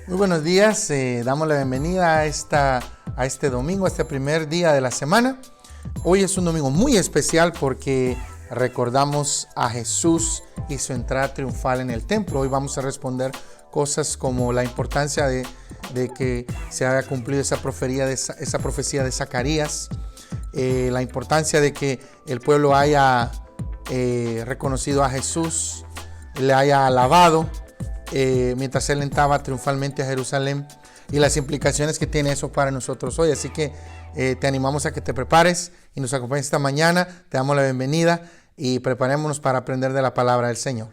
Muy buenos días, damos la bienvenida a este domingo, a este primer día de la semana. Hoy es un domingo muy especial porque recordamos a Jesús y su entrada triunfal en el templo. Hoy vamos a responder cosas como la importancia de que se haya cumplido esa profecía de Zacarías, la importancia de que el pueblo haya reconocido a Jesús, le haya alabado mientras él entraba triunfalmente a Jerusalén, y las implicaciones que tiene eso para nosotros hoy. Así que te animamos a que te prepares y nos acompañes esta mañana. Te damos la bienvenida y preparémonos para aprender de la palabra del Señor.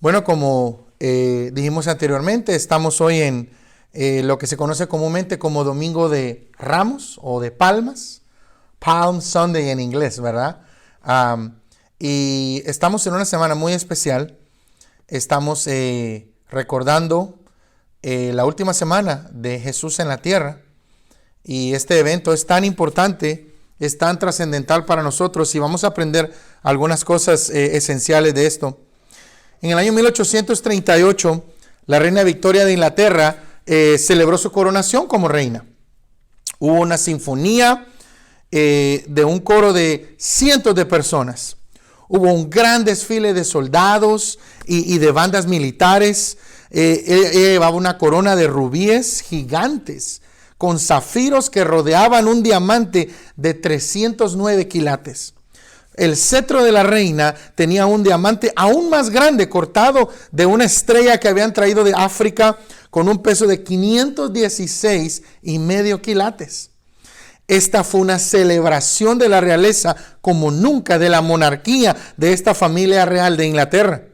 Bueno, como dijimos anteriormente, estamos hoy en lo que se conoce comúnmente como Domingo de Ramos o de Palmas, Palm Sunday en inglés, ¿verdad? Y estamos en una semana muy especial. Estamos recordando la última semana de Jesús en la tierra. Y este evento es tan importante, es tan trascendental para nosotros, y vamos a aprender algunas cosas esenciales de esto. En el año 1838, la reina Victoria de Inglaterra celebró su coronación como reina. Hubo una sinfonía de un coro de cientos de personas. Hubo un gran desfile de soldados y de bandas militares. Ella llevaba una corona de rubíes gigantes con zafiros que rodeaban un diamante de 309 quilates. El cetro de la reina tenía un diamante aún más grande cortado de una estrella que habían traído de África con un peso de 516,5 quilates. Esta fue una celebración de la realeza como nunca, de la monarquía de esta familia real de Inglaterra.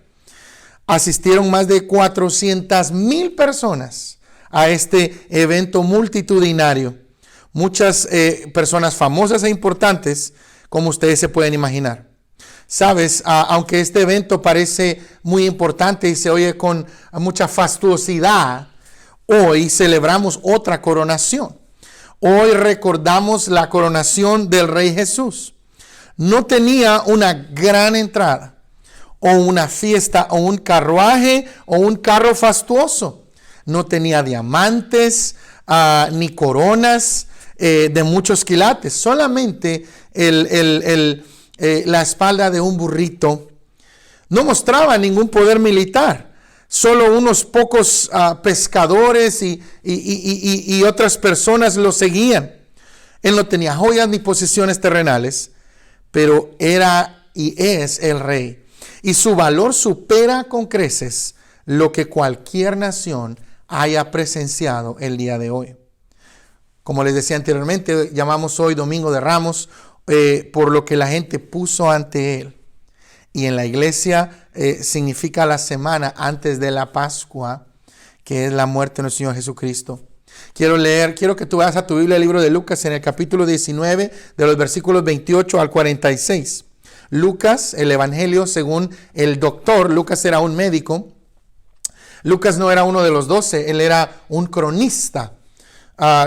Asistieron más de 400,000 personas a este evento multitudinario. Muchas personas famosas e importantes, como ustedes se pueden imaginar. Sabes, aunque este evento parece muy importante y se oye con mucha fastuosidad, hoy celebramos otra coronación. Hoy recordamos la coronación del Rey Jesús. No tenía una gran entrada, o una fiesta, o un carruaje, o un carro fastuoso. No tenía diamantes, ni coronas de muchos quilates. Solamente la espalda de un burrito. No mostraba ningún poder militar. Solo unos pocos pescadores y otras personas lo seguían. Él no tenía joyas ni posesiones terrenales, pero era y es el rey. Y su valor supera con creces lo que cualquier nación haya presenciado el día de hoy. Como les decía anteriormente, llamamos hoy Domingo de Ramos por lo que la gente puso ante él. Y en la iglesia significa la semana antes de la Pascua, que es la muerte de nuestro Señor Jesucristo. Quiero que tú vayas a tu Biblia, el libro de Lucas, en el capítulo 19, de los versículos 28 al 46. Lucas, el evangelio según el doctor, Lucas era un médico. Lucas no era uno de los 12, él era un cronista.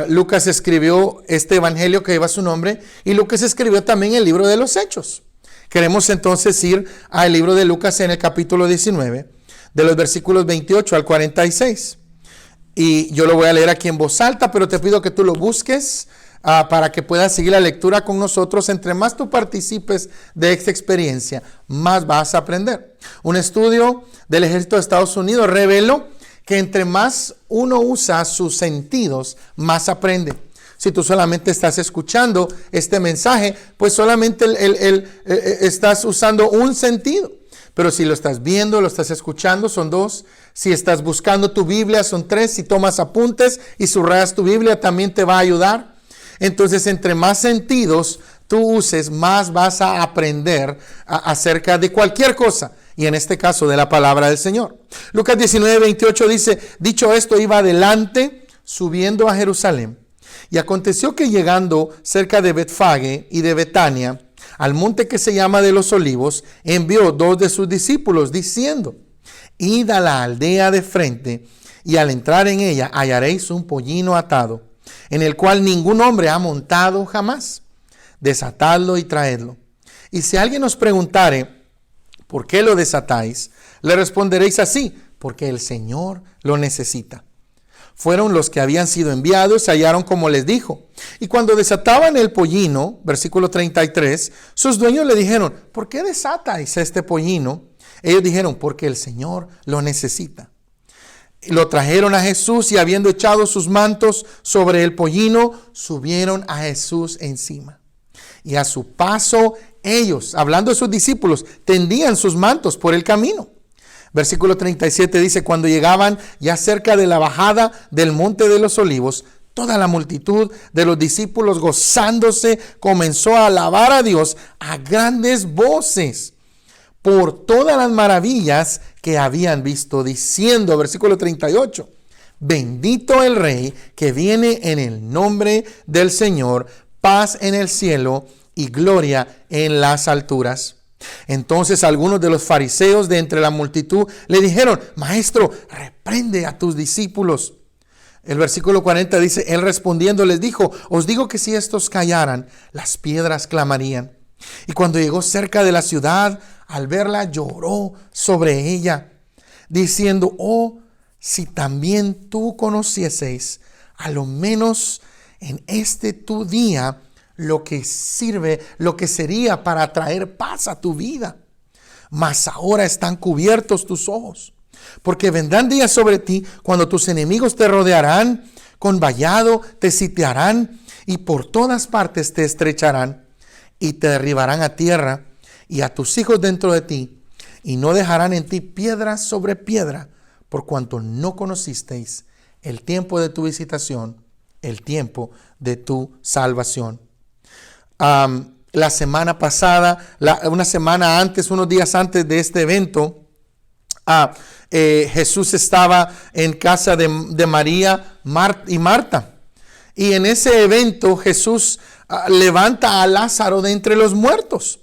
Lucas escribió este evangelio que lleva su nombre, y Lucas escribió también el libro de los Hechos. Queremos entonces ir al libro de Lucas en el capítulo 19, de los versículos 28 al 46. Y yo lo voy a leer aquí en voz alta, pero te pido que tú lo busques para que puedas seguir la lectura con nosotros. Entre más tú participes de esta experiencia, más vas a aprender. Un estudio del ejército de Estados Unidos reveló que entre más uno usa sus sentidos, más aprende. Si tú solamente estás escuchando este mensaje, pues solamente estás usando un sentido. Pero si lo estás viendo, lo estás escuchando, son 2. Si estás buscando tu Biblia, son 3. Si tomas apuntes y subrayas tu Biblia, también te va a ayudar. Entonces, entre más sentidos tú uses, más vas a aprender acerca de cualquier cosa. Y en este caso, de la palabra del Señor. Lucas 19:28 dice: dicho esto, iba adelante subiendo a Jerusalén. Y aconteció que llegando cerca de Betfage y de Betania, al monte que se llama de los Olivos, envió 2 de sus discípulos, diciendo: id a la aldea de frente, y al entrar en ella hallaréis un pollino atado, en el cual ningún hombre ha montado jamás. Desatadlo y traedlo. Y si alguien os preguntare: ¿por qué lo desatáis?, le responderéis así: porque el Señor lo necesita. Fueron los que habían sido enviados, se hallaron como les dijo. Y cuando desataban el pollino, versículo 33, sus dueños le dijeron: ¿por qué desatáis este pollino? Ellos dijeron: porque el Señor lo necesita. Y lo trajeron a Jesús, y habiendo echado sus mantos sobre el pollino, subieron a Jesús encima. Y a su paso, ellos, hablando de sus discípulos, tendían sus mantos por el camino. Versículo 37 dice: cuando llegaban ya cerca de la bajada del monte de los Olivos, toda la multitud de los discípulos, gozándose, comenzó a alabar a Dios a grandes voces por todas las maravillas que habían visto, diciendo, versículo 38, bendito el Rey que viene en el nombre del Señor, paz en el cielo y gloria en las alturas. Entonces algunos de los fariseos de entre la multitud le dijeron, Maestro, reprende a tus discípulos. El versículo 40 dice, él respondiendo les dijo, os digo que si estos callaran, las piedras clamarían. Y cuando llegó cerca de la ciudad, al verla lloró sobre ella, diciendo, oh, si también tú conocieseis, a lo menos en este tu día, lo que sería para traer paz a tu vida. Mas ahora están cubiertos tus ojos. Porque vendrán días sobre ti cuando tus enemigos te rodearán, con vallado te sitiarán y por todas partes te estrecharán y te derribarán a tierra y a tus hijos dentro de ti y no dejarán en ti piedra sobre piedra por cuanto no conocisteis el tiempo de tu visitación, el tiempo de tu salvación. La semana pasada, una semana antes, unos días antes de este evento, Jesús estaba en casa de María y Marta. Y en ese evento Jesús levanta a Lázaro de entre los muertos.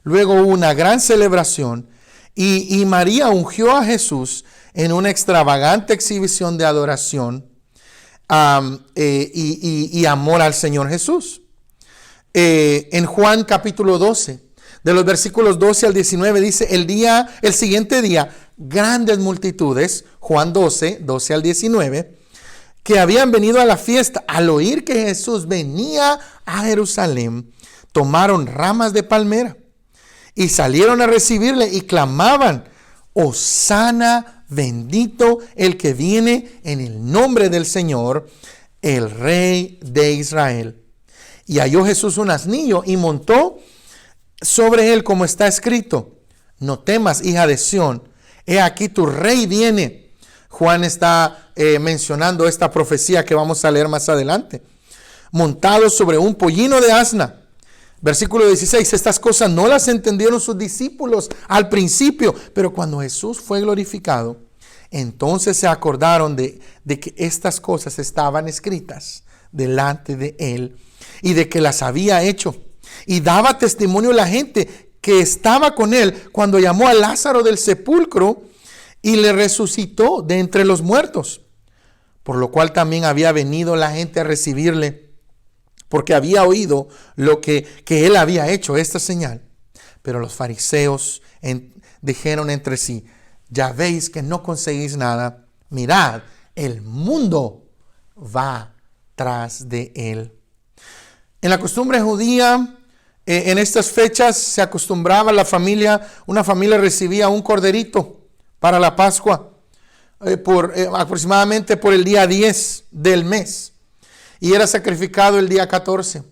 Luego hubo una gran celebración y María ungió a Jesús en una extravagante exhibición de adoración y amor al Señor Jesús. En Juan capítulo 12, de los versículos 12 al 19, dice, el siguiente día, grandes multitudes, Juan 12 al 19, que habían venido a la fiesta, al oír que Jesús venía a Jerusalén, tomaron ramas de palmera y salieron a recibirle y clamaban, Hosana, bendito el que viene en el nombre del Señor, el Rey de Israel. Y halló Jesús un asnillo y montó sobre él, como está escrito, no temas, hija de Sión, he aquí tu rey viene. Juan está mencionando esta profecía que vamos a leer más adelante. Montado sobre un pollino de asna. Versículo 16, estas cosas no las entendieron sus discípulos al principio, pero cuando Jesús fue glorificado, entonces se acordaron de que estas cosas estaban escritas delante de él y de que las había hecho. Y daba testimonio la gente que estaba con él cuando llamó a Lázaro del sepulcro y le resucitó de entre los muertos. Por lo cual también había venido la gente a recibirle, porque había oído lo que él había hecho, esta señal. Pero los fariseos dijeron entre sí, ya veis que no conseguís nada. Mirad, el mundo va tras de él. En la costumbre judía, en estas fechas se acostumbraba una familia recibía un corderito para la Pascua, aproximadamente por el día 10 del mes, y era sacrificado el día 14.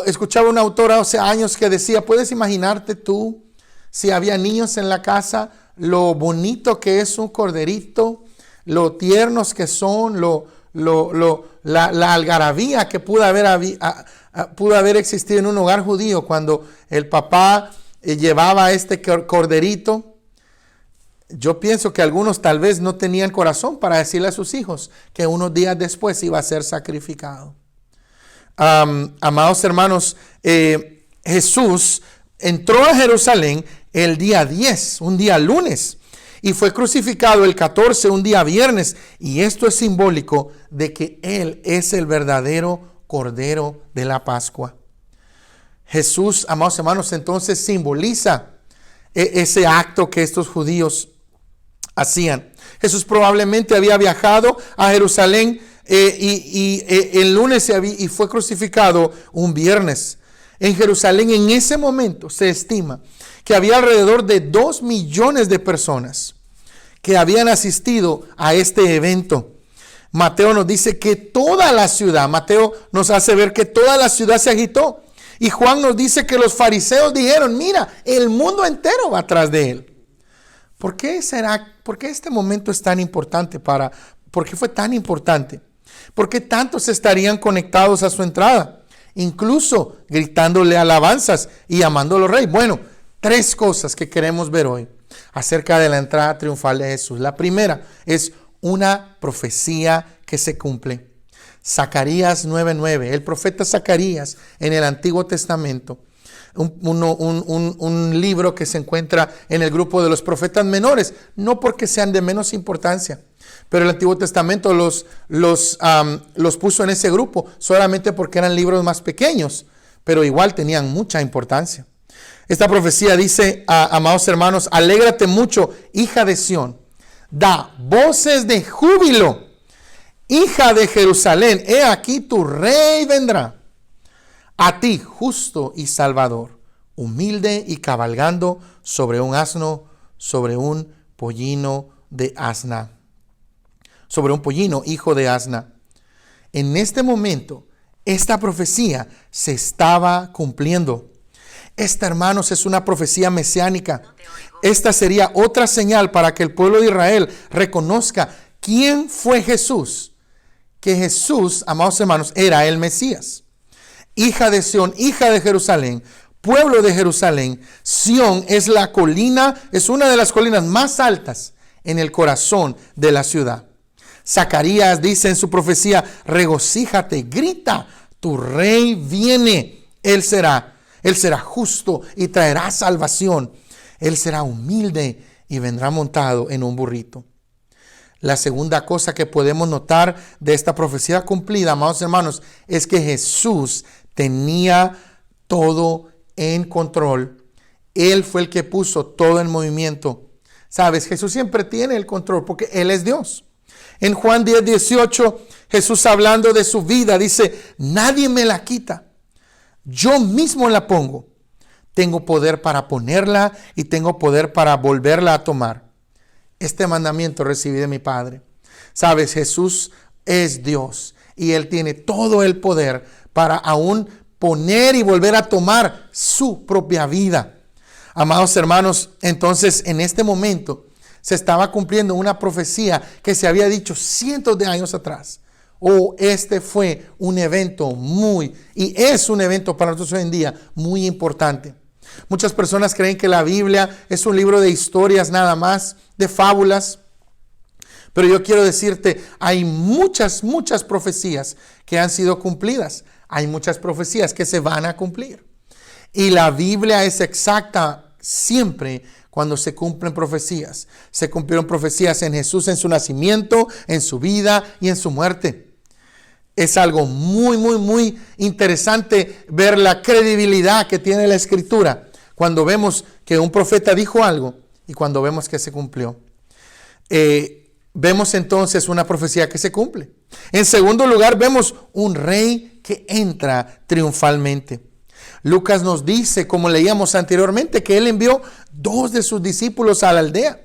Escuchaba una autora hace años que decía, ¿puedes imaginarte tú si había niños en la casa, lo bonito que es un corderito, lo tiernos que son, la algarabía que pudo haber existido en un hogar judío cuando el papá llevaba este corderito? Yo pienso que algunos tal vez no tenían corazón para decirle a sus hijos que unos días después iba a ser sacrificado. Amados hermanos, Jesús entró a Jerusalén el día 10, un día lunes, y fue crucificado el 14, un día viernes, y esto es simbólico de que Él es el verdadero Cordero de la Pascua. Jesús, amados hermanos, entonces simboliza ese acto que estos judíos hacían. Jesús probablemente había viajado a Jerusalén y el lunes y fue crucificado un viernes. En Jerusalén en ese momento se estima que había alrededor de 2 millones de personas que habían asistido a este evento. Mateo nos dice que toda la ciudad, Mateo nos hace ver que toda la ciudad se agitó. Y Juan nos dice que los fariseos dijeron, mira, el mundo entero va atrás de él. ¿Por qué este momento es tan importante? ¿Por qué fue tan importante? ¿Por qué tantos estarían conectados a su entrada? Incluso gritándole alabanzas y llamándolo rey. Bueno, 3 cosas que queremos ver hoy. acerca de la entrada triunfal de Jesús. La primera es una profecía que se cumple. Zacarías 9:9, el profeta Zacarías en el Antiguo Testamento, un libro que se encuentra en el grupo de los profetas menores, no porque sean de menos importancia, pero el Antiguo Testamento los puso en ese grupo solamente porque eran libros más pequeños, pero igual tenían mucha importancia. Esta profecía dice, amados hermanos, alégrate mucho, hija de Sión, da voces de júbilo, hija de Jerusalén, he aquí tu rey vendrá. A ti, justo y salvador, humilde y cabalgando sobre un asno, sobre un pollino de asna. Sobre un pollino, hijo de asna. En este momento, esta profecía se estaba cumpliendo. Esta, hermanos, es una profecía mesiánica. Esta sería otra señal para que el pueblo de Israel reconozca quién fue Jesús. Que Jesús, amados hermanos, era el Mesías. Hija de Sión, hija de Jerusalén, pueblo de Jerusalén. Sión es la colina, es una de las colinas más altas en el corazón de la ciudad. Zacarías dice en su profecía, regocíjate, grita, tu rey viene, Él será justo y traerá salvación. Él será humilde y vendrá montado en un burrito. La segunda cosa que podemos notar de esta profecía cumplida, amados hermanos, es que Jesús tenía todo en control. Él fue el que puso todo en movimiento. Sabes, Jesús siempre tiene el control porque Él es Dios. En Juan 10:18, Jesús hablando de su vida dice, nadie me la quita. Yo mismo la pongo. Tengo poder para ponerla y tengo poder para volverla a tomar. Este mandamiento recibí de mi Padre. Sabes, Jesús es Dios y Él tiene todo el poder para aún poner y volver a tomar su propia vida. Amados hermanos, entonces en este momento se estaba cumpliendo una profecía que se había dicho cientos de años atrás. Este fue un evento y es un evento para nosotros hoy en día muy importante. Muchas personas creen que la Biblia es un libro de historias nada más, de fábulas. Pero yo quiero decirte, hay muchas profecías que han sido cumplidas. Hay muchas profecías que se van a cumplir. Y la Biblia es exacta siempre cuando se cumplen profecías. Se cumplieron profecías en Jesús, en su nacimiento, en su vida y en su muerte. Es algo muy interesante ver la credibilidad que tiene la Escritura cuando vemos que un profeta dijo algo y cuando vemos que se cumplió. Vemos entonces una profecía que se cumple. En segundo lugar, vemos un rey que entra triunfalmente. Lucas nos dice, como leíamos anteriormente, que Él envió 2 de sus discípulos a la aldea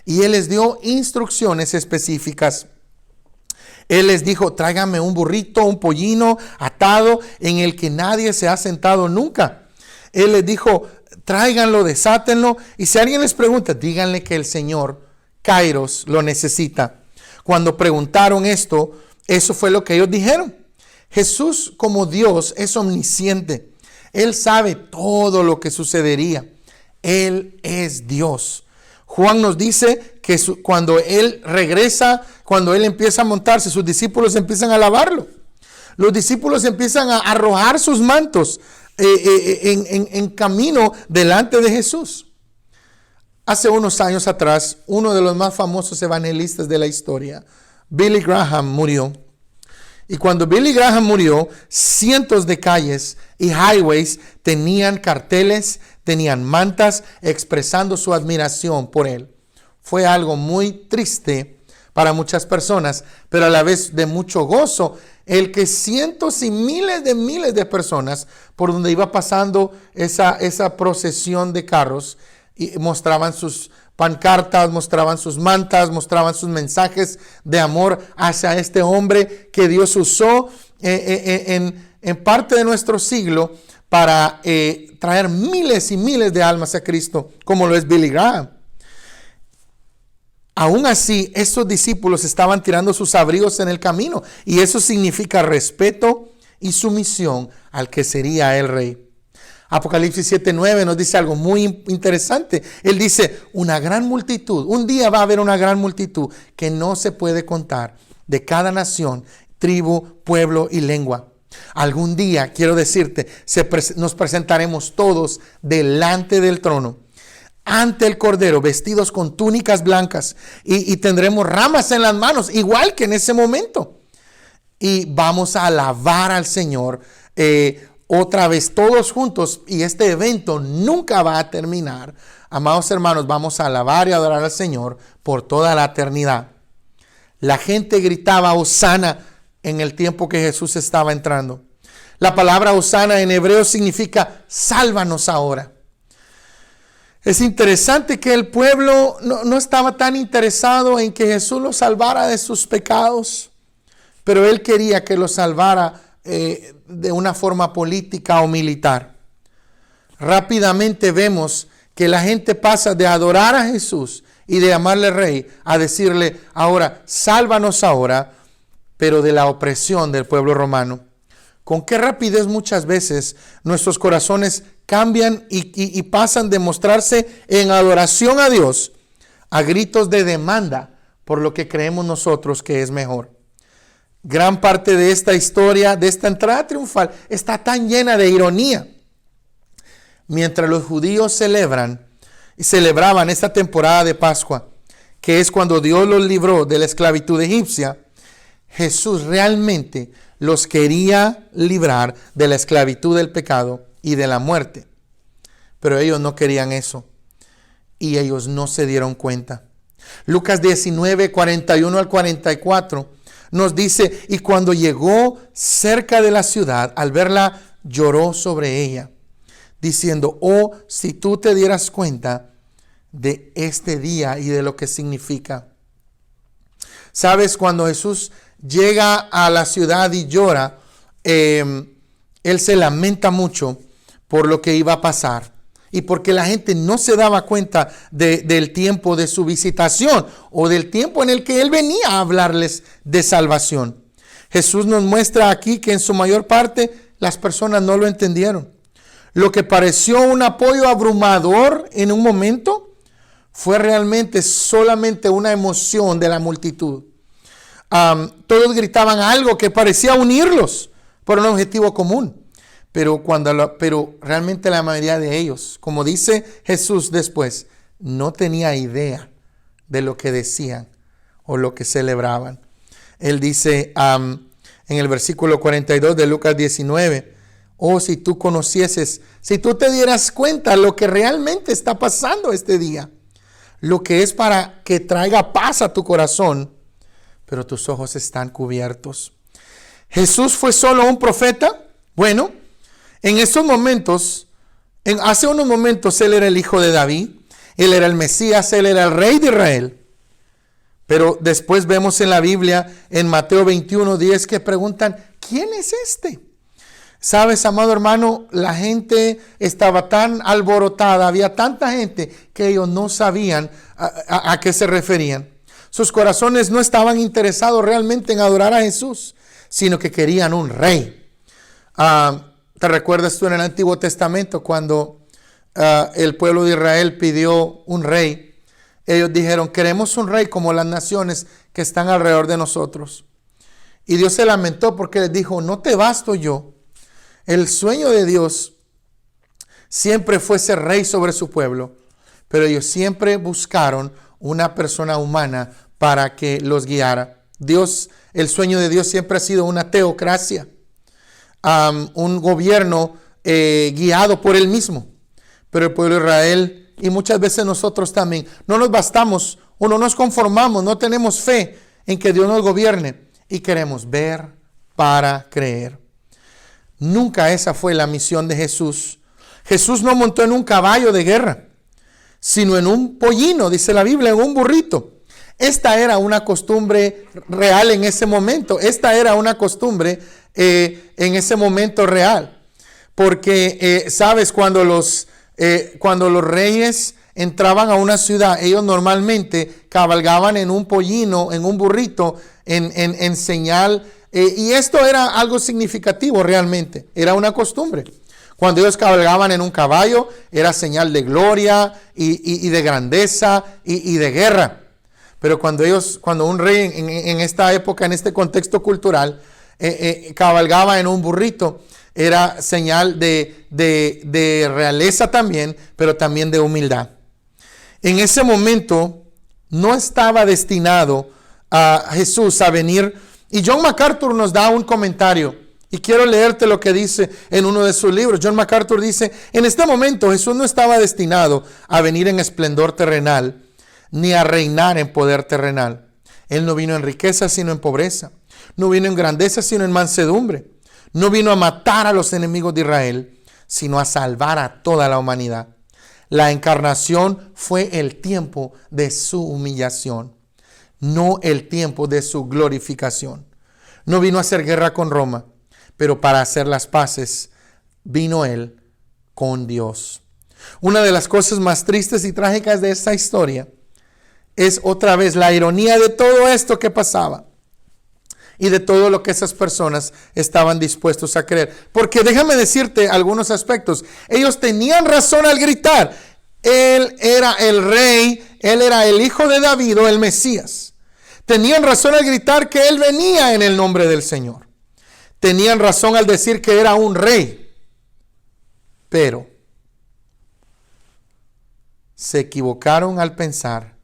y Él les dio instrucciones específicas. Él les dijo, tráiganme un burrito, un pollino atado en el que nadie se ha sentado nunca. Él les dijo, tráiganlo, desátenlo. Y si alguien les pregunta, díganle que el Señor Kairos lo necesita. Cuando preguntaron esto, eso fue lo que ellos dijeron. Jesús como Dios es omnisciente. Él sabe todo lo que sucedería. Él es Dios. Juan nos dice que cuando Él regresa, cuando Él empieza a montarse, sus discípulos empiezan a alabarlo. Los discípulos empiezan a arrojar sus mantos en camino delante de Jesús. Hace unos años atrás, uno de los más famosos evangelistas de la historia, Billy Graham, murió. Y cuando Billy Graham murió, cientos de calles y highways tenían carteles, tenían mantas expresando su admiración por él. Fue algo muy triste para muchas personas, pero a la vez de mucho gozo, el que cientos y miles de personas por donde iba pasando esa procesión de carros y mostraban sus pancartas, mostraban sus mantas, mostraban sus mensajes de amor hacia este hombre que Dios usó en parte de nuestro siglo para traer miles y miles de almas a Cristo, como lo es Billy Graham. Aún así, estos discípulos estaban tirando sus abrigos en el camino, y eso significa respeto y sumisión al que sería el rey. Apocalipsis 7:9 nos dice algo muy interesante. Él dice, una gran multitud, un día va a haber una gran multitud que no se puede contar, de cada nación, tribu, pueblo y lengua. Algún día, quiero decirte, nos presentaremos todos delante del trono, ante el Cordero, vestidos con túnicas blancas y tendremos ramas en las manos, igual que en ese momento. Y vamos a alabar al Señor otra vez todos juntos, y este evento nunca va a terminar. Amados hermanos, vamos a alabar y adorar al Señor por toda la eternidad. La gente gritaba Hosana en el tiempo que Jesús estaba entrando. La palabra Hosana en hebreo significa sálvanos ahora. Es interesante que el pueblo no estaba tan interesado en que Jesús los salvara de sus pecados, pero él quería que los salvara de una forma política o militar. Rápidamente vemos que la gente pasa de adorar a Jesús y de llamarle rey a decirle ahora, sálvanos ahora, pero de la opresión del pueblo romano. Con qué rapidez muchas veces nuestros corazones cambian y pasan de mostrarse en adoración a Dios a gritos de demanda por lo que creemos nosotros que es mejor. Gran parte de esta historia, de esta entrada triunfal, está tan llena de ironía. Mientras los judíos celebraban esta temporada de Pascua, que es cuando Dios los libró de la esclavitud egipcia, Jesús realmente los quería librar de la esclavitud del pecado y de la muerte. Pero ellos no querían eso y ellos no se dieron cuenta. Lucas 19, 41 al 44 nos dice, y cuando llegó cerca de la ciudad, al verla, lloró sobre ella, diciendo, oh, si tú te dieras cuenta de este día y de lo que significa. ¿Sabes? Cuando Jesús llega a la ciudad y llora, él se lamenta mucho por lo que iba a pasar y porque la gente no se daba cuenta del tiempo de su visitación o del tiempo en el que él venía a hablarles de salvación. Jesús nos muestra aquí que en su mayor parte las personas no lo entendieron. Lo que pareció un apoyo abrumador en un momento fue realmente solamente una emoción de la multitud. Todos gritaban algo que parecía unirlos por un objetivo común. Pero realmente la mayoría de ellos, como dice Jesús después, no tenía idea de lo que decían o lo que celebraban. Él dice en el versículo 42 de Lucas 19, oh, si tú conocieses, si tú te dieras cuenta lo que realmente está pasando este día, lo que es para que traiga paz a tu corazón, pero tus ojos están cubiertos. ¿Jesús fue solo un profeta? Bueno, en esos momentos, hace unos momentos, él era el hijo de David, él era el Mesías, él era el rey de Israel. Pero después vemos en la Biblia, en Mateo 21:10, que preguntan, ¿quién es este? Sabes, amado hermano, la gente estaba tan alborotada, había tanta gente que ellos no sabían a qué se referían. Sus corazones no estaban interesados realmente en adorar a Jesús, sino que querían un rey. ¿Te recuerdas tú en el Antiguo Testamento cuando el pueblo de Israel pidió un rey? Ellos dijeron, queremos un rey como las naciones que están alrededor de nosotros. Y Dios se lamentó porque les dijo, no te basto yo. El sueño de Dios siempre fue ser rey sobre su pueblo, pero ellos siempre buscaron una persona humana para que los guiara. El sueño de Dios siempre ha sido una teocracia. Un gobierno guiado por él mismo. Pero el pueblo de Israel y muchas veces nosotros también no nos bastamos o no nos conformamos, no tenemos fe en que Dios nos gobierne y queremos ver para creer. Nunca esa fue la misión de Jesús. Jesús no montó en un caballo de guerra, sino en un pollino, dice la Biblia, en un burrito. Esta era una costumbre real en ese momento. Esta era una costumbre en ese momento real. Porque, ¿sabes? Cuando los reyes entraban a una ciudad, ellos normalmente cabalgaban en un pollino, en un burrito, en señal. Y esto era algo significativo realmente. Era una costumbre. Cuando ellos cabalgaban en un caballo, era señal de gloria y de grandeza y de guerra. Pero cuando un rey en esta época, en este contexto cultural, cabalgaba en un burrito, era señal de realeza también, pero también de humildad. En ese momento no estaba destinado a Jesús a venir. Y John MacArthur nos da un comentario. Y quiero leerte lo que dice en uno de sus libros. John MacArthur dice: en este momento Jesús no estaba destinado a venir en esplendor terrenal, ni a reinar en poder terrenal. Él no vino en riqueza, sino en pobreza. No vino en grandeza, sino en mansedumbre. No vino a matar a los enemigos de Israel, sino a salvar a toda la humanidad. La encarnación fue el tiempo de su humillación, no el tiempo de su glorificación. No vino a hacer guerra con Roma, pero para hacer las paces vino Él con Dios. Una de las cosas más tristes y trágicas de esta historia es otra vez la ironía de todo esto que pasaba y de todo lo que esas personas estaban dispuestos a creer. Porque déjame decirte algunos aspectos. Ellos tenían razón al gritar: Él era el rey, Él era el hijo de David o el Mesías. Tenían razón al gritar que Él venía en el nombre del Señor. Tenían razón al decir que era un rey. Pero se equivocaron al pensar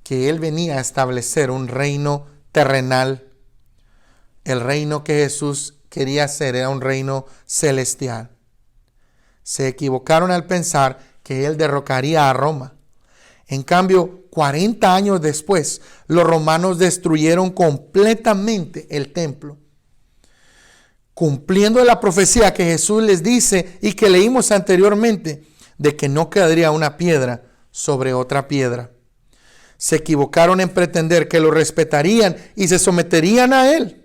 que Él venía a establecer un reino terrenal. El reino que Jesús quería hacer era un reino celestial. Se equivocaron al pensar que Él derrocaría a Roma. En cambio, 40 años después, los romanos destruyeron completamente el templo, cumpliendo la profecía que Jesús les dice y que leímos anteriormente, de que no quedaría una piedra sobre otra piedra. Se equivocaron en pretender que lo respetarían y se someterían a Él,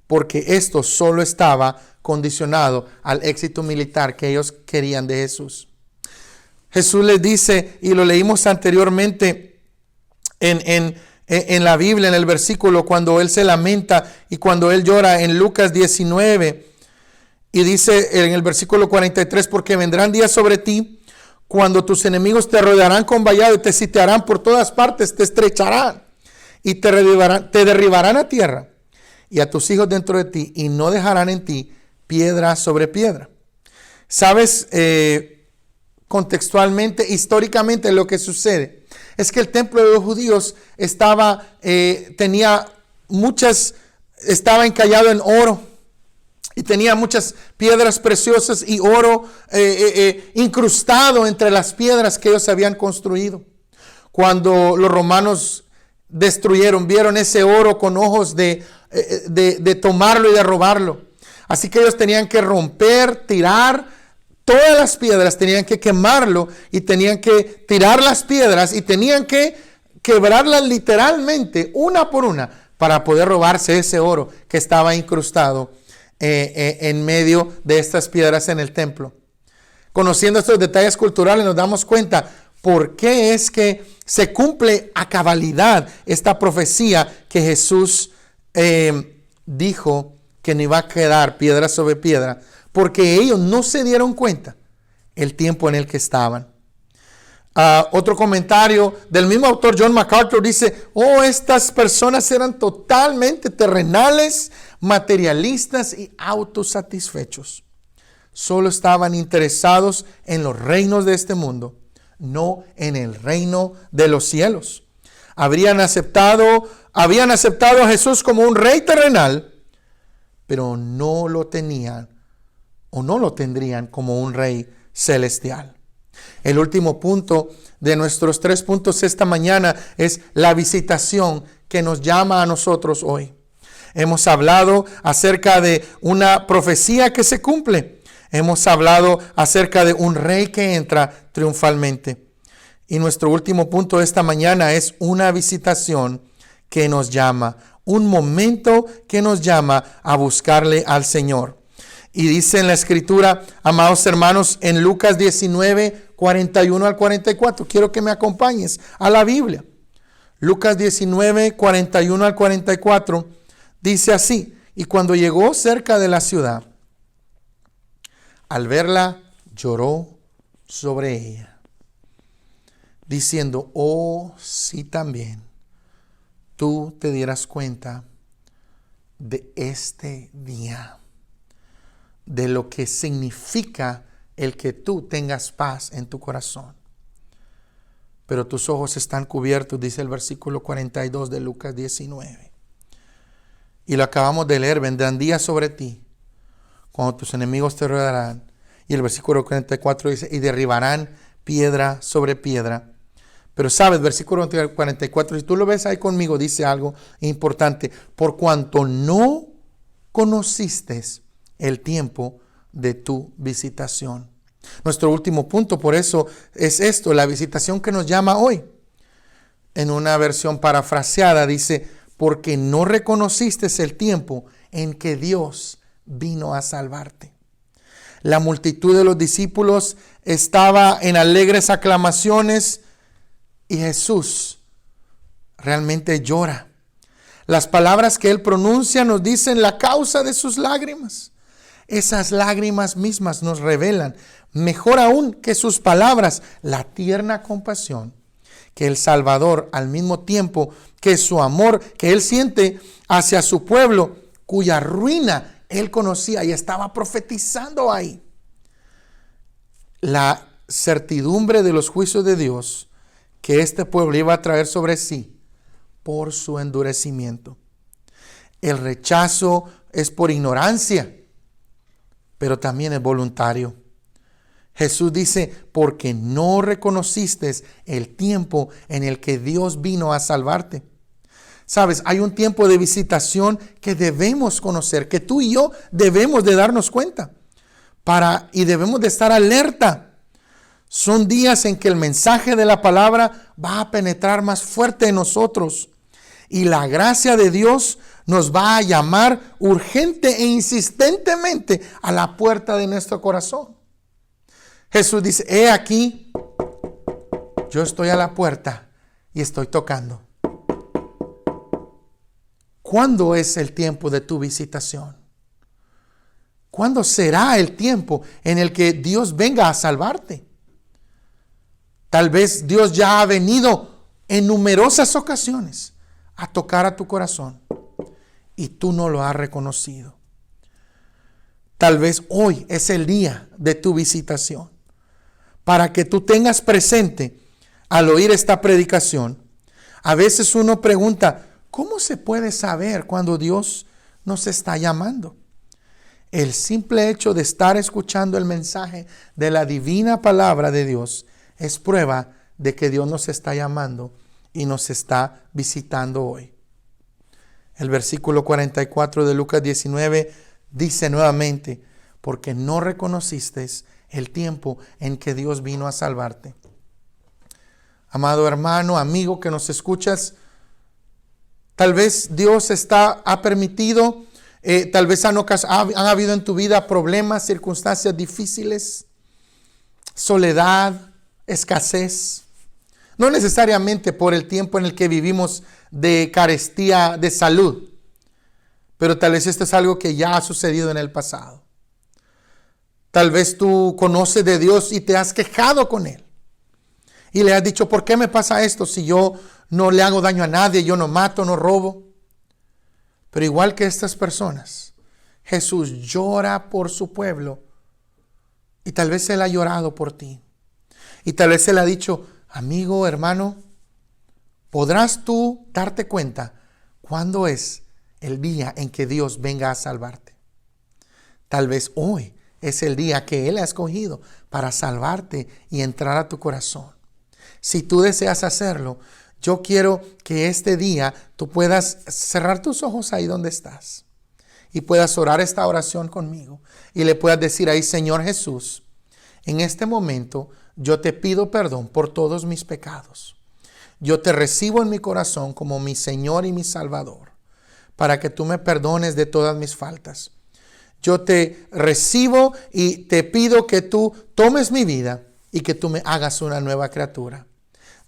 porque esto solo estaba condicionado al éxito militar que ellos querían de Jesús. Jesús les dice, y lo leímos anteriormente en la Biblia, en el versículo, cuando Él se lamenta y cuando Él llora en Lucas 19, y dice en el versículo 43, porque vendrán días sobre ti cuando tus enemigos te rodearán con vallado y te sitiarán por todas partes, te estrecharán y te derribarán a tierra y a tus hijos dentro de ti, y no dejarán en ti piedra sobre piedra. ¿Sabes? Contextualmente, históricamente, lo que sucede es que el templo de los judíos estaba encallado en oro y tenía muchas piedras preciosas y oro incrustado entre las piedras que ellos habían construido. Cuando los romanos vieron ese oro con ojos de tomarlo y de robarlo. Así que ellos tenían que romper, tirar todas las piedras, tenían que quemarlo y tenían que tirar las piedras y tenían que quebrarlas literalmente una por una para poder robarse ese oro que estaba incrustado en medio de estas piedras en el templo. Conociendo estos detalles culturales nos damos cuenta por qué es que se cumple a cabalidad esta profecía que Jesús dijo que no iba a quedar piedra sobre piedra, porque ellos no se dieron cuenta el tiempo en el que estaban. Otro comentario del mismo autor, John MacArthur, dice: estas personas eran totalmente terrenales, materialistas y autosatisfechos. Solo estaban interesados en los reinos de este mundo, no en el reino de los cielos. Habían aceptado a Jesús como un rey terrenal, pero no lo tenían o no lo tendrían como un rey celestial. El último punto de nuestros 3 puntos esta mañana es la visitación que nos llama a nosotros hoy. Hemos hablado acerca de una profecía que se cumple. Hemos hablado acerca de un rey que entra triunfalmente. Y nuestro último punto esta mañana es una visitación que nos llama, un momento que nos llama a buscarle al Señor. Y dice en la Escritura, amados hermanos, en Lucas 19, 41 al 44. Quiero que me acompañes a la Biblia. Lucas 19, 41 al 44 dice así: y cuando llegó cerca de la ciudad, al verla lloró sobre ella, diciendo, oh, si también tú te dieras cuenta de este día, de lo que significa el que tú tengas paz en tu corazón. Pero tus ojos están cubiertos, dice el versículo 42 de Lucas 19. Y lo acabamos de leer, vendrán días sobre ti, cuando tus enemigos te rodearán. Y el versículo 44 dice, y derribarán piedra sobre piedra. Pero sabes, versículo 44, si tú lo ves ahí conmigo, dice algo importante. Por cuanto no conociste el tiempo de tu visitación. Nuestro último punto, por eso, es esto, la visitación que nos llama hoy. En una versión parafraseada dice, porque no reconociste el tiempo en que Dios vino a salvarte. La multitud de los discípulos estaba en alegres aclamaciones y Jesús realmente llora. Las palabras que él pronuncia nos dicen la causa de sus lágrimas. Esas lágrimas mismas nos revelan, mejor aún que sus palabras, la tierna compasión que el Salvador, al mismo tiempo que su amor que él siente hacia su pueblo, cuya ruina él conocía y estaba profetizando ahí. La certidumbre de los juicios de Dios que este pueblo iba a traer sobre sí por su endurecimiento. El rechazo es por ignorancia, pero también es voluntario. Jesús dice, porque no reconociste el tiempo en el que Dios vino a salvarte. Sabes, hay un tiempo de visitación que debemos conocer, que tú y yo debemos de darnos cuenta y debemos de estar alerta. Son días en que el mensaje de la palabra va a penetrar más fuerte en nosotros y la gracia de Dios nos va a llamar urgente e insistentemente a la puerta de nuestro corazón. Jesús dice, he aquí, yo estoy a la puerta y estoy tocando. ¿Cuándo es el tiempo de tu visitación? ¿Cuándo será el tiempo en el que Dios venga a salvarte? Tal vez Dios ya ha venido en numerosas ocasiones a tocar a tu corazón y tú no lo has reconocido. Tal vez hoy es el día de tu visitación. Para que tú tengas presente al oír esta predicación, a veces uno pregunta, ¿cómo se puede saber cuando Dios nos está llamando? El simple hecho de estar escuchando el mensaje de la divina palabra de Dios es prueba de que Dios nos está llamando y nos está visitando hoy. El versículo 44 de Lucas 19 dice nuevamente, porque no reconociste el tiempo en que Dios vino a salvarte. Amado hermano, amigo que nos escuchas, tal vez Dios ha permitido, tal vez han habido en tu vida problemas, circunstancias difíciles, soledad, escasez. No necesariamente por el tiempo en el que vivimos de carestía de salud, pero tal vez esto es algo que ya ha sucedido en el pasado. Tal vez tú conoces de Dios y te has quejado con Él. Y le has dicho, ¿por qué me pasa esto si yo no le hago daño a nadie, yo no mato, no robo? Pero igual que estas personas, Jesús llora por su pueblo. Y tal vez Él ha llorado por ti. Y tal vez Él ha dicho, amigo, hermano, ¿podrás tú darte cuenta cuándo es el día en que Dios venga a salvarte? Tal vez hoy es el día que Él ha escogido para salvarte y entrar a tu corazón. Si tú deseas hacerlo, yo quiero que este día tú puedas cerrar tus ojos ahí donde estás y puedas orar esta oración conmigo y le puedas decir ahí, Señor Jesús, en este momento yo te pido perdón por todos mis pecados. Yo te recibo en mi corazón como mi Señor y mi Salvador, para que tú me perdones de todas mis faltas. Yo te recibo y te pido que tú tomes mi vida y que tú me hagas una nueva criatura.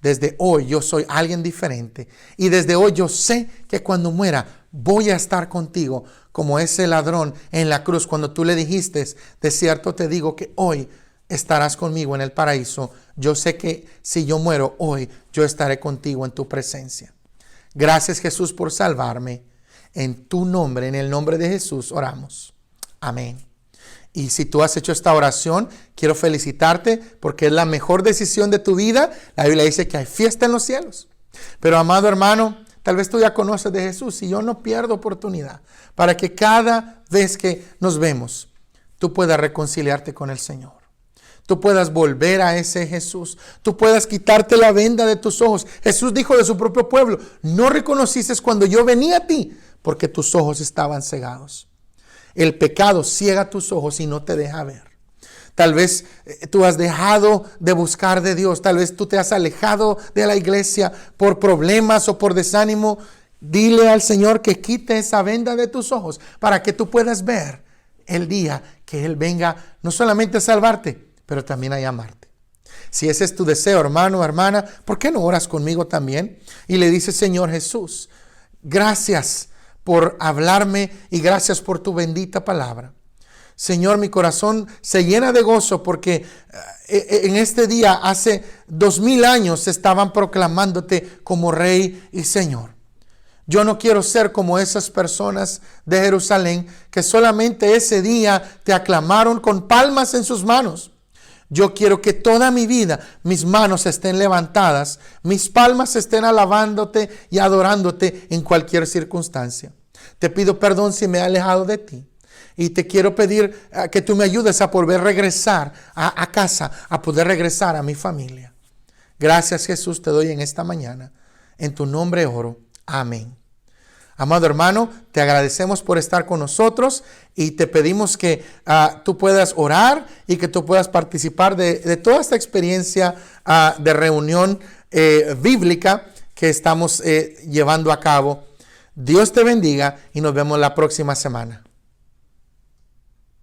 Desde hoy yo soy alguien diferente y desde hoy yo sé que cuando muera voy a estar contigo como ese ladrón en la cruz cuando tú le dijiste, de cierto te digo que hoy estarás conmigo en el paraíso. Yo sé que si yo muero hoy, yo estaré contigo en tu presencia. Gracias, Jesús, por salvarme. En tu nombre, en el nombre de Jesús, oramos. Amén. Y si tú has hecho esta oración, quiero felicitarte porque es la mejor decisión de tu vida. La Biblia dice que hay fiesta en los cielos. Pero, amado hermano, tal vez tú ya conoces de Jesús y yo no pierdo oportunidad para que cada vez que nos vemos, tú puedas reconciliarte con el Señor. Tú puedas volver a ese Jesús. Tú puedas quitarte la venda de tus ojos. Jesús dijo de su propio pueblo: no reconociste cuando yo venía a ti porque tus ojos estaban cegados. El pecado ciega tus ojos y no te deja ver. Tal vez tú has dejado de buscar de Dios. Tal vez tú te has alejado de la iglesia por problemas o por desánimo. Dile al Señor que quite esa venda de tus ojos para que tú puedas ver el día que Él venga no solamente a salvarte, pero también a llamarte. Si ese es tu deseo, hermano o hermana, ¿por qué no oras conmigo también? Y le dices: Señor Jesús, gracias por hablarme y gracias por tu bendita palabra. Señor, mi corazón se llena de gozo porque en este día, hace 2000 años, estaban proclamándote como Rey y Señor. Yo no quiero ser como esas personas de Jerusalén que solamente ese día te aclamaron con palmas en sus manos. Yo quiero que toda mi vida mis manos estén levantadas, mis palmas estén alabándote y adorándote en cualquier circunstancia. Te pido perdón si me he alejado de ti. Y te quiero pedir que tú me ayudes a poder regresar a casa, a poder regresar a mi familia. Gracias, Jesús, te doy en esta mañana. En tu nombre oro. Amén. Amado hermano, te agradecemos por estar con nosotros y te pedimos que tú puedas orar y que tú puedas participar de toda esta experiencia de reunión bíblica que estamos llevando a cabo. Dios te bendiga y nos vemos la próxima semana.